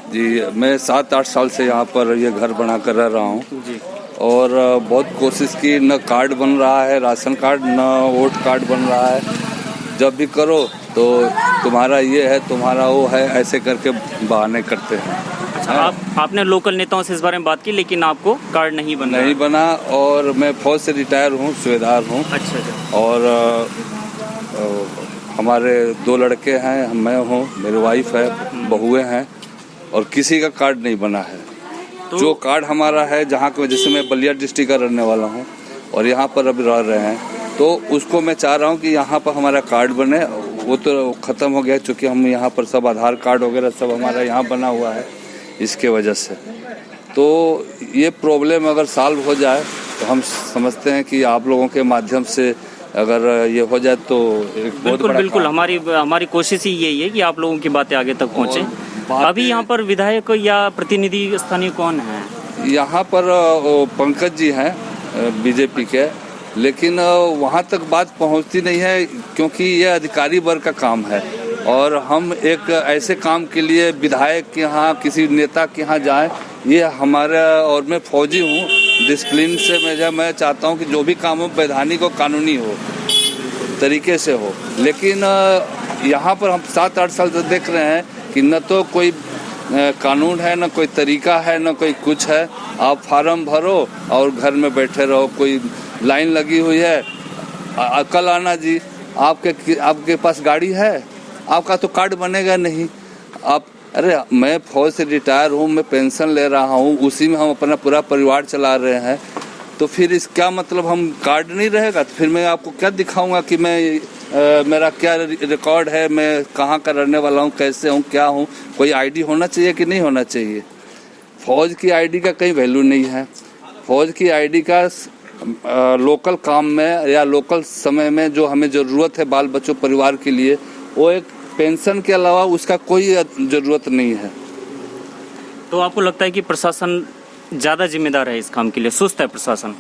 जी, मैं 7-8 साल से यहाँ पर ये घर बना कर रह रहा हूँ जी। और बहुत कोशिश की, न कार्ड बन रहा है, राशन कार्ड, न वोट कार्ड बन रहा है। जब भी करो तो तुम्हारा ये है, तुम्हारा वो है, ऐसे करके बहाने करते हैं। अच्छा, आपने लोकल नेताओं से इस बारे में बात की, लेकिन आपको कार्ड नहीं बना और मैं फौज से रिटायर हूँ, सूबेदार हूँ। अच्छा। और हमारे 2 लड़के हैं, मैं हूँ, मेरी वाइफ है, बहुएं हैं और किसी का कार्ड नहीं बना है। तो जो कार्ड हमारा है, जहाँ की वजह से मैं बलिया डिस्ट्रिक्ट का रहने वाला हूँ और यहाँ पर अभी रह रहे हैं, तो उसको मैं चाह रहा हूँ कि यहाँ पर हमारा कार्ड बने। वो तो ख़त्म हो गया, चूँकि हम यहाँ पर सब आधार कार्ड वगैरह सब हमारा यहाँ बना हुआ है, इसके वजह से। तो ये प्रॉब्लम अगर सॉल्व हो जाए तो हम समझते हैं कि आप लोगों के माध्यम से अगर ये हो जाए तो एक बहुत बड़ा बिल्कुल हमारी कोशिश ही यही है कि आप लोगों की बातें आगे तक पहुँचे। अभी यहाँ पर विधायक या प्रतिनिधि स्थानीय कौन है? यहाँ पर पंकज जी हैं बीजेपी के, लेकिन वहाँ तक बात पहुँचती नहीं है क्योंकि ये अधिकारी वर्ग का काम है और हम एक ऐसे काम के लिए विधायक के यहाँ, किसी नेता के यहाँ जाएं, ये हमारा, और मैं फौजी हूँ, डिसिप्लिन से मैं चाहता हूँ कि जो भी काम हो वैधानिक और कानूनी हो, तरीके से हो। लेकिन यहाँ पर हम 7-8 साल से देख रहे हैं कि न तो कोई कानून है, न कोई तरीका है, न कोई कुछ है। आप फार्म भरो और घर में बैठे रहो, कोई लाइन लगी हुई है। कल आना जी, आपके पास गाड़ी है, आपका तो कार्ड बनेगा नहीं। अरे मैं फौज से रिटायर हूँ, मैं पेंशन ले रहा हूँ, उसी में हम अपना पूरा परिवार चला रहे हैं, तो फिर इस क्या मतलब हम कार्ड नहीं रहेगा तो फिर मैं आपको क्या दिखाऊंगा कि मेरा क्या रिकॉर्ड है, मैं कहाँ का रहने वाला हूँ, कैसे हूँ, क्या हूँ। कोई आईडी होना चाहिए कि नहीं होना चाहिए? फौज की आईडी का कहीं वैल्यू नहीं है। फौज की आईडी का लोकल काम में या लोकल समय में जो हमें ज़रूरत है बाल बच्चों परिवार के लिए, वो एक पेंशन के अलावा उसका कोई ज़रूरत नहीं है। तो आपको लगता है कि प्रशासन ज़्यादा जिम्मेदार है इस काम के लिए, सुस्त है प्रशासन?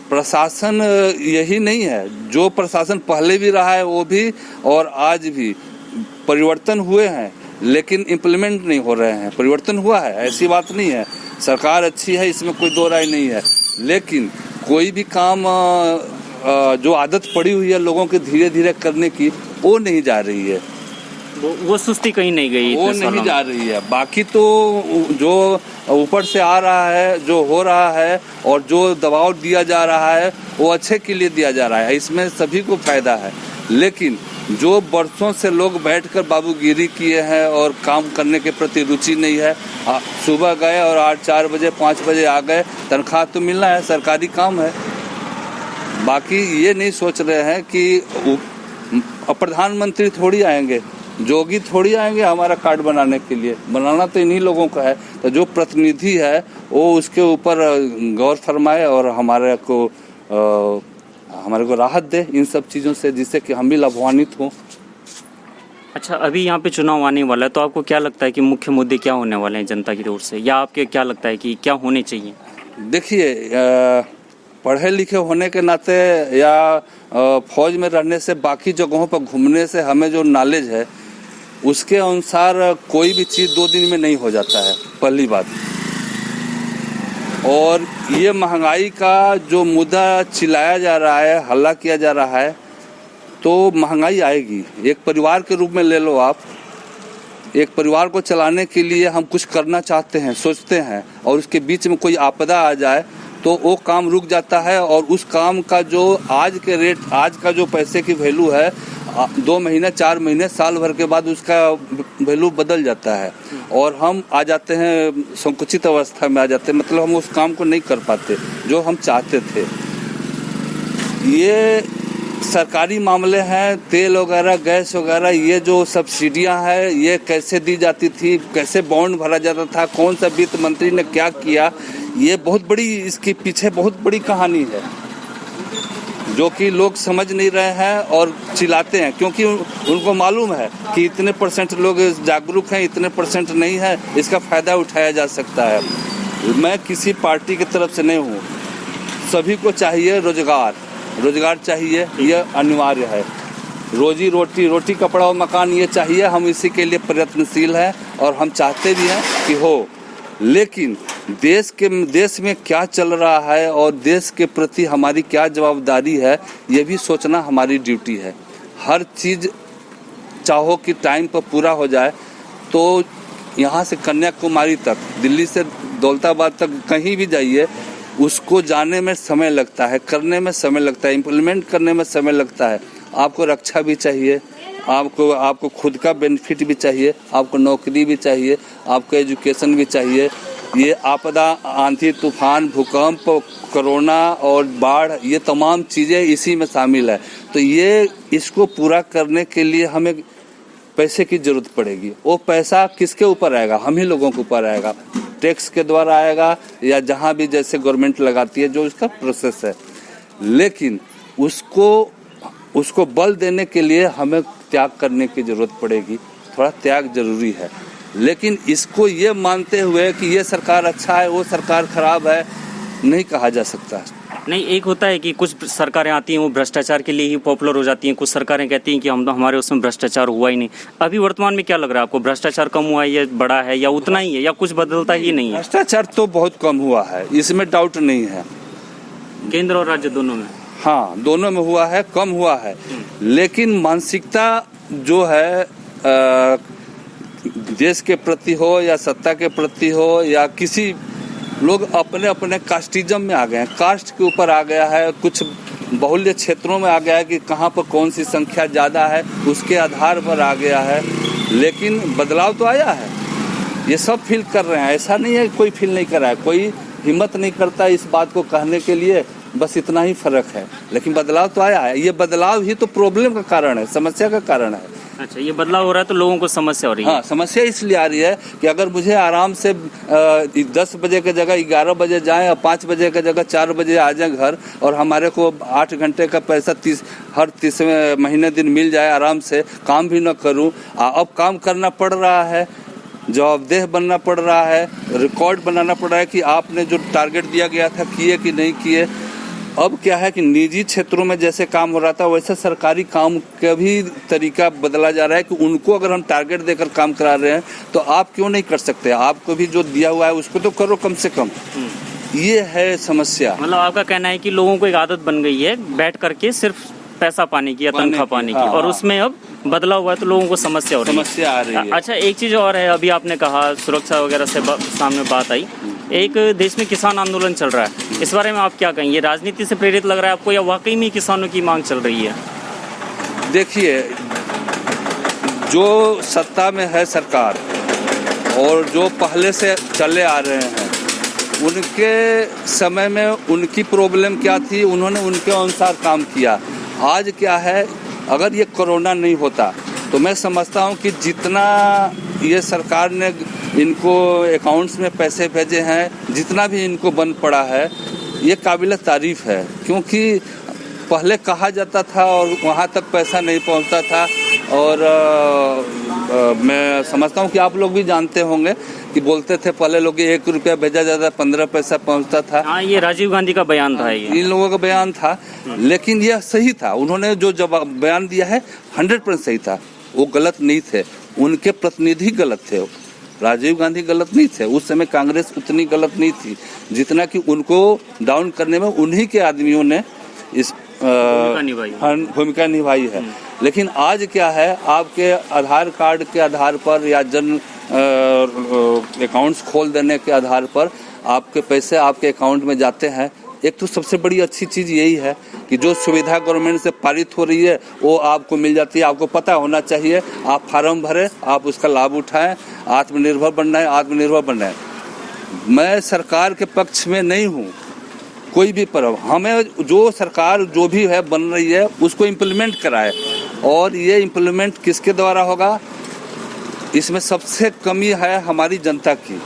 प्रशासन यही नहीं है, जो प्रशासन पहले भी रहा है वो भी और आज भी परिवर्तन हुए हैं, लेकिन इम्प्लीमेंट नहीं हो रहे हैं। परिवर्तन हुआ है, ऐसी बात नहीं है, सरकार अच्छी है, इसमें कोई दो राय नहीं है, लेकिन कोई भी काम जो आदत पड़ी हुई है लोगों के धीरे धीरे करने की, वो नहीं जा रही है। वो सुस्ती कहीं नहीं गई, वो नहीं जा रही है। बाकी तो जो ऊपर से आ रहा है, जो हो रहा है और जो दबाव दिया जा रहा है, वो अच्छे के लिए दिया जा रहा है, इसमें सभी को फायदा है। लेकिन जो बरसों से लोग बैठकर बाबूगिरी किए हैं और काम करने के प्रति रुचि नहीं है, सुबह गए और 8-4 बजे 5 बजे आ गए, तनख्वाह तो मिलना है, सरकारी काम है। बाकी ये नहीं सोच रहे हैं कि प्रधानमंत्री थोड़ी आएंगे, जोगी थोड़ी आएंगे हमारा कार्ड बनाने के लिए। बनाना तो इन्हीं लोगों का है। तो जो प्रतिनिधि है वो उसके ऊपर गौर फरमाए और हमारे को राहत दे इन सब चीज़ों से, जिससे कि हम भी लाभान्वित हों। अच्छा, अभी यहाँ पे चुनाव आने वाला है, तो आपको क्या लगता है कि मुख्य मुद्दे क्या होने वाले हैं जनता की ओर से, या आपके क्या लगता है कि क्या होने चाहिए? देखिए, पढ़े लिखे होने के नाते या फौज में रहने से, बाकी जगहों पर घूमने से हमें जो नॉलेज है उसके अनुसार कोई भी चीज़ 2 दिन में नहीं हो जाता है, पहली बात। और ये महंगाई का जो मुद्दा चिल्लाया जा रहा है, हल्ला किया जा रहा है, तो महंगाई आएगी। एक परिवार के रूप में ले लो आप, एक परिवार को चलाने के लिए हम कुछ करना चाहते हैं, सोचते हैं, और उसके बीच में कोई आपदा आ जाए तो वो काम रुक जाता है और उस काम का जो आज के रेट, आज का जो पैसे की वैल्यू है, 2 महीने 4 महीने साल भर के बाद उसका वैल्यू बदल जाता है और हम आ जाते हैं संकुचित अवस्था में आ जाते हैं, मतलब हम उस काम को नहीं कर पाते जो हम चाहते थे। ये सरकारी मामले हैं, तेल वगैरह, गैस वगैरह, ये जो सब्सिडियां हैं, ये कैसे दी जाती थी, कैसे बॉन्ड भरा जाता था, कौन सा वित्त मंत्री ने क्या किया, ये बहुत बड़ी, इसके पीछे बहुत बड़ी कहानी है जो कि लोग समझ नहीं रहे हैं और चिल्लाते हैं, क्योंकि उनको मालूम है कि इतने % लोग जागरूक हैं, इतने % नहीं है, इसका फ़ायदा उठाया जा सकता है। मैं किसी पार्टी की तरफ से नहीं हूँ, सभी को चाहिए रोजगार चाहिए, ये अनिवार्य है। रोजी रोटी, रोटी कपड़ा और मकान ये चाहिए, हम इसी के लिए प्रयत्नशील हैं और हम चाहते भी हैं कि हो, लेकिन देश में क्या चल रहा है और देश के प्रति हमारी क्या जवाबदारी है, ये भी सोचना हमारी ड्यूटी है। हर चीज़ चाहो कि टाइम पर पूरा हो जाए, तो यहाँ से कन्याकुमारी तक, दिल्ली से दौलताबाद तक कहीं भी जाइए, उसको जाने में समय लगता है, करने में समय लगता है, इम्प्लीमेंट करने में समय लगता है। आपको रक्षा भी चाहिए, आपको खुद का बेनिफिट भी चाहिए, आपको नौकरी भी चाहिए, आपको एजुकेशन भी चाहिए। ये आपदा, आंधी तूफान, भूकंप, कोरोना और बाढ़, ये तमाम चीज़ें इसी में शामिल है। तो ये इसको पूरा करने के लिए हमें पैसे की जरूरत पड़ेगी। वो पैसा किसके ऊपर आएगा? हम ही लोगों के ऊपर आएगा, टैक्स के द्वारा आएगा या जहाँ भी जैसे गवर्नमेंट लगाती है, जो उसका प्रोसेस है। लेकिन उसको बल देने के लिए हमें त्याग करने की जरूरत पड़ेगी, थोड़ा त्याग जरूरी है। लेकिन इसको ये मानते हुए कि ये सरकार अच्छा है, वो सरकार खराब है, नहीं कहा जा सकता। नहीं, एक होता है कि कुछ सरकारें आती हैं वो भ्रष्टाचार के लिए ही पॉपुलर हो जाती हैं, कुछ सरकारें कहती हैं कि हम तो हमारे उसमें भ्रष्टाचार हुआ ही नहीं। अभी वर्तमान में क्या लग रहा है आपको, भ्रष्टाचार कम हुआ है या बढ़ा है या उतना ही है या कुछ बदलता ही नहीं है? भ्रष्टाचार तो बहुत कम हुआ है, इसमें डाउट नहीं है। केंद्र और राज्य दोनों में? हाँ, दोनों में हुआ है, कम हुआ है। लेकिन मानसिकता जो है देश के प्रति हो या सत्ता के प्रति हो या किसी, लोग अपने अपने कास्टिज्म में आ गए हैं, कास्ट के ऊपर आ गया है, कुछ बहुल्य क्षेत्रों में आ गया है कि कहाँ पर कौन सी संख्या ज़्यादा है, उसके आधार पर आ गया है। लेकिन बदलाव तो आया है, ये सब फील कर रहे हैं, ऐसा नहीं है कोई फील नहीं कर रहा है, कोई हिम्मत नहीं करता इस बात को कहने के लिए, बस इतना ही फर्क है। लेकिन बदलाव तो आया है, ये बदलाव ही तो प्रॉब्लम का कारण है, समस्या का कारण है। अच्छा, ये बदलाव हो रहा है तो लोगों को समस्या हो रही है? हाँ, समस्या इसलिए आ रही है कि अगर मुझे आराम से 10 बजे की जगह 11 बजे जाएं और 5 बजे की जगह 4 बजे आ जाएं घर, और हमारे को 8 घंटे का पैसा हर 30वें महीने दिन मिल जाए, आराम से काम भी न करूं। अब काम करना पड़ रहा है, जवाबदेह बनना पड़ रहा है, रिकॉर्ड बनाना पड़ रहा है कि आपने जो टारगेट दिया गया था किए कि नहीं किए। अब क्या है कि निजी क्षेत्रों में जैसे काम हो रहा था, वैसे सरकारी काम का भी तरीका बदला जा रहा है कि उनको अगर हम टारगेट देकर काम करा रहे हैं तो आप क्यों नहीं कर सकते? आपको भी जो दिया हुआ है उसको तो करो कम से कम। ये है समस्या। मतलब आपका कहना है कि लोगों को एक आदत बन गई है बैठ करके सिर्फ पैसा पाने की या तनख्वाह पाने की, और उसमें अब बदलाव हुआ है तो लोगों को समस्या हो रही है। समस्या आ रही है। अच्छा, एक चीज़ और है, अभी आपने कहा सुरक्षा वगैरह से सामने बात आई, एक देश में किसान आंदोलन चल रहा है, इस बारे में आप क्या कहेंगे? राजनीति से प्रेरित लग रहा है आपको या वाकई में किसानों की मांग चल रही है? देखिए, जो सत्ता में है सरकार और जो पहले से चले आ रहे हैं, उनके समय में उनकी प्रॉब्लम क्या थी, उन्होंने उनके अनुसार काम किया। आज क्या है, अगर ये कोरोना नहीं होता तो मैं समझता हूँ कि जितना ये सरकार ने इनको अकाउंट्स में पैसे भेजे हैं, जितना भी इनको बन पड़ा है, ये काबिल तारीफ़ है। क्योंकि पहले कहा जाता था और वहाँ तक पैसा नहीं पहुँचता था। और मैं समझता हूँ कि आप लोग भी जानते होंगे कि बोलते थे पहले लोग 1 रुपया भेजा जाता, 15 पैसा पहुँचता था। हाँ, ये राजीव गांधी का बयान था, ये इन लोगों का बयान था। लेकिन यह सही था, उन्होंने जो जवाब बयान दिया है 100% सही था, वो गलत नहीं थे। उनके प्रतिनिधि गलत थे, राजीव गांधी गलत नहीं थे। उस समय कांग्रेस उतनी गलत नहीं थी जितना कि उनको डाउन करने में उन्हीं के आदमियों ने इस भूमिका निभाई है। लेकिन आज क्या है, आपके आधार कार्ड के आधार पर या जन अकाउंट्स खोल देने के आधार पर आपके पैसे आपके अकाउंट में जाते हैं। एक तो सबसे बड़ी अच्छी चीज़ यही है कि जो सुविधा गवर्नमेंट से पारित हो रही है वो आपको मिल जाती है। आपको पता होना चाहिए, आप फार्म भरें, आप उसका लाभ उठाएं। आत्मनिर्भर बनना है, आत्मनिर्भर बनना है। मैं सरकार के पक्ष में नहीं हूँ कोई भी, पर हमें जो सरकार जो भी है बन रही है उसको इम्प्लीमेंट कराए। और ये इम्प्लीमेंट किसके द्वारा होगा, इसमें सबसे कमी है हमारी जनता की।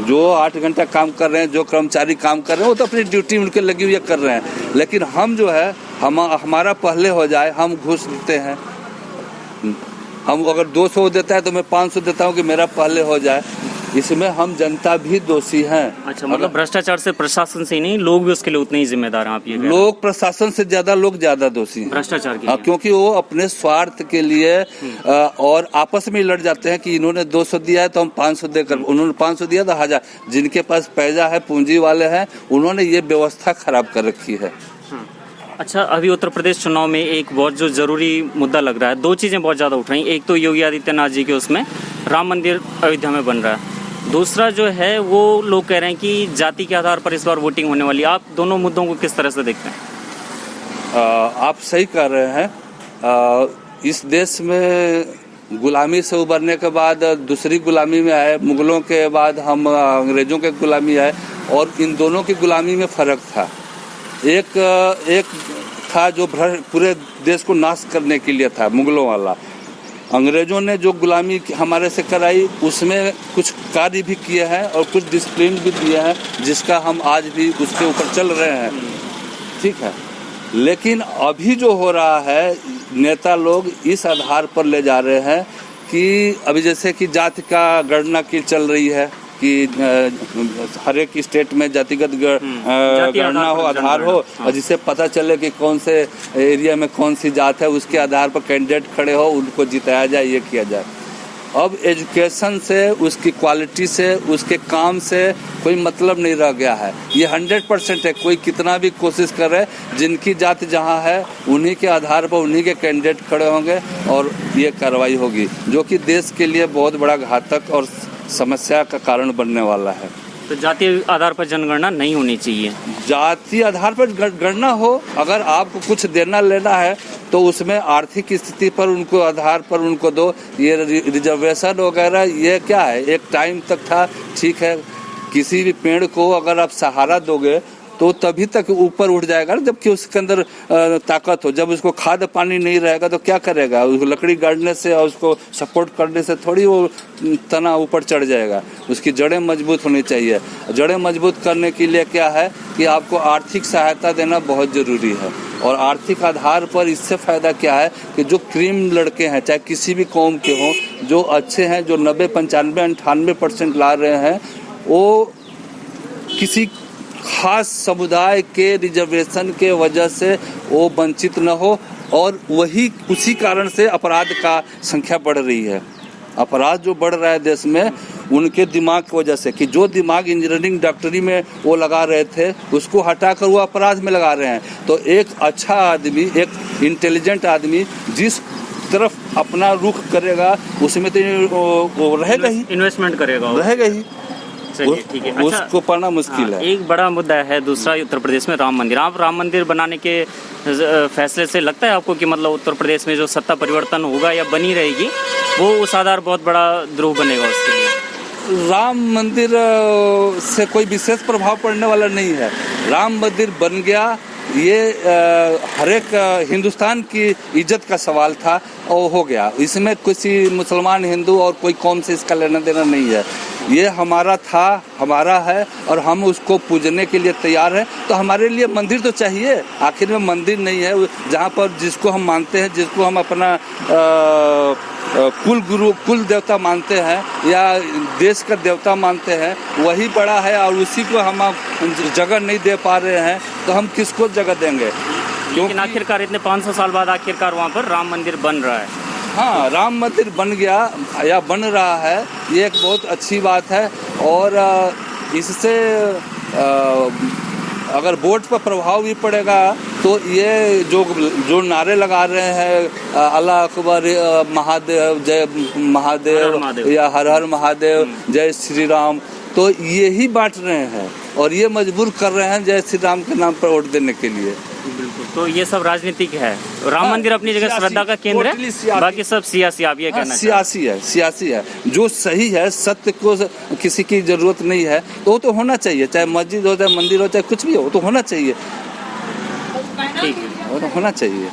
जो 8 घंटा काम कर रहे हैं, जो कर्मचारी काम कर रहे हैं, वो तो अपनी ड्यूटी उनके लगी हुई कर रहे हैं। लेकिन हम जो है, हमारा पहले हो जाए, हम घूस देते हैं। हम अगर 200 देता है तो मैं 500 देता हूँ कि मेरा पहले हो जाए। इसमें हम जनता भी दोषी हैं। अच्छा, मतलब भ्रष्टाचार से प्रशासन से ही नहीं, लोग भी उसके लिए उतने ही जिम्मेदार हैं, आप ये कह रहे हैं? लोग प्रशासन से ज्यादा लोग ज्यादा दोषी हैं भ्रष्टाचार के लिए। क्योंकि वो अपने स्वार्थ के लिए और आपस में लड़ जाते हैं कि इन्होंने 200 दिया है तो हम 500 देकर, उन्होंने 500 दिया तो 1000। जिनके पास पैसा है, पूंजी वाले हैं, उन्होंने ये व्यवस्था खराब कर रखी है। अच्छा, अभी उत्तर प्रदेश चुनाव में एक बहुत जो जरूरी मुद्दा लग रहा है, दो चीजें बहुत ज्यादा उठ रही हैं। एक तो योगी आदित्यनाथ जी के उसमें राम मंदिर अयोध्या में बन रहा है, दूसरा जो है वो लोग कह रहे हैं कि जाति के आधार पर इस बार वोटिंग होने वाली है। आप दोनों मुद्दों को किस तरह से देखते हैं? आप सही कह रहे हैं। इस देश में गुलामी से उबरने के बाद दूसरी गुलामी में आए, मुगलों के बाद हम अंग्रेजों के गुलामी आए, और इन दोनों की गुलामी में फर्क था। एक था जो पूरे देश को नाश करने के लिए था, मुगलों वाला। अंग्रेजों ने जो गुलामी हमारे से कराई, उसमें कुछ कार्य भी किए हैं और कुछ डिसिप्लिन भी दिए हैं, जिसका हम आज भी उसके ऊपर चल रहे हैं। ठीक है, लेकिन अभी जो हो रहा है, नेता लोग इस आधार पर ले जा रहे हैं कि अभी जैसे कि जाति का गणना की चल रही है कि हर एक स्टेट में जातिगत गणना हो, आधार हो, और जिससे पता चले कि कौन से एरिया में कौन सी जात है, उसके आधार पर कैंडिडेट खड़े हो, उनको जिताया जाए, ये किया जाए। अब एजुकेशन से, उसकी क्वालिटी से, उसके काम से कोई मतलब नहीं रह गया है। ये 100% है। कोई कितना भी कोशिश करे, जिनकी जाति जहाँ है उन्हीं के आधार पर उन्हीं के कैंडिडेट खड़े होंगे और ये कार्रवाई होगी, जो कि देश के लिए बहुत बड़ा घातक और समस्या का कारण बनने वाला है। तो जातीय आधार पर जनगणना नहीं होनी चाहिए। जातीय आधार पर गणना हो, अगर आपको कुछ देना लेना है तो उसमें आर्थिक स्थिति पर उनको आधार पर उनको दो। ये रिजर्वेशन वगैरह ये क्या है, एक टाइम तक था, ठीक है। किसी भी पेड़ को अगर आप सहारा दोगे तो तभी तक ऊपर उठ जाएगा, जबकि उसके अंदर ताकत हो। जब उसको खाद पानी नहीं रहेगा तो क्या करेगा? उसको लकड़ी गाड़ने से और उसको सपोर्ट करने से थोड़ी वो तना ऊपर चढ़ जाएगा। उसकी जड़ें मजबूत होनी चाहिए। जड़ें मजबूत करने के लिए क्या है कि आपको आर्थिक सहायता देना बहुत ज़रूरी है। और आर्थिक आधार पर इससे फ़ायदा क्या है कि जो क्रीम लड़के हैं, चाहे किसी भी कौम के हों, जो अच्छे हैं, जो 90, 95, 98% ला रहे हैं, वो किसी खास समुदाय के रिजर्वेशन के वजह से वो वंचित न हो। और वही उसी कारण से अपराध का संख्या बढ़ रही है। अपराध जो बढ़ रहा है देश में, उनके दिमाग की वजह से, कि जो दिमाग इंजीनियरिंग डॉक्टरी में वो लगा रहे थे, उसको हटाकर वो अपराध में लगा रहे हैं। तो एक अच्छा आदमी, एक इंटेलिजेंट आदमी जिस तरफ अपना रुख करेगा, उसमें तो रहेगा ही, इन्वेस्टमेंट करेगा, रहेगा ही। ठीक है। उसको पाना मुश्किल है। एक बड़ा मुद्दा है दूसरा, उत्तर प्रदेश में राम मंदिर। आप राम मंदिर बनाने के फैसले से लगता है आपको कि मतलब उत्तर प्रदेश में जो सत्ता परिवर्तन होगा या बनी रहेगी, वो उस आधार बहुत बड़ा द्रोह बनेगा उसके लिए? राम मंदिर से कोई विशेष प्रभाव पड़ने वाला नहीं है। राम मंदिर बन गया, ये हर एक हिंदुस्तान की इज्जत का सवाल था और हो गया। इसमें किसी मुसलमान, हिंदू और कोई कौम से इसका लेना देना नहीं है। ये हमारा था, हमारा है, और हम उसको पूजने के लिए तैयार हैं। तो हमारे लिए मंदिर तो चाहिए। आखिर में मंदिर नहीं है जहाँ पर जिसको हम मानते हैं, जिसको हम अपना कुल गुरु, कुल देवता मानते हैं या देश का देवता मानते हैं, वही बड़ा है, और उसी को हम जगह नहीं दे पा रहे हैं, तो हम किसको जगह देंगे? लेकिन आखिरकार इतने 500 साल बाद आखिरकार वहाँ पर राम मंदिर बन रहा है। हाँ, राम मंदिर बन गया या बन रहा है, ये एक बहुत अच्छी बात है। और इससे अगर वोट पर प्रभाव भी पड़ेगा तो ये जो नारे लगा रहे हैं, अल्लाह अकबर, महादेव, जय महादेव या हर हर महादेव, जय श्री राम, तो यही बांट रहे हैं और ये मजबूर कर रहे हैं जय श्री राम के नाम पर वोट देने के लिए। बिल्कुल, तो ये सब राजनीतिक है। राम मंदिर अपनी जगह श्रद्धा का केंद्र है, बाकी सब सियासी, आप ये कहना? सियासी है। जो सही है, सत्य को किसी की जरूरत नहीं है, तो वो तो होना चाहिए। चाहे मस्जिद हो, चाहे मंदिर हो, चाहे कुछ भी हो, तो होना चाहिए। ठीक है, होना चाहिए।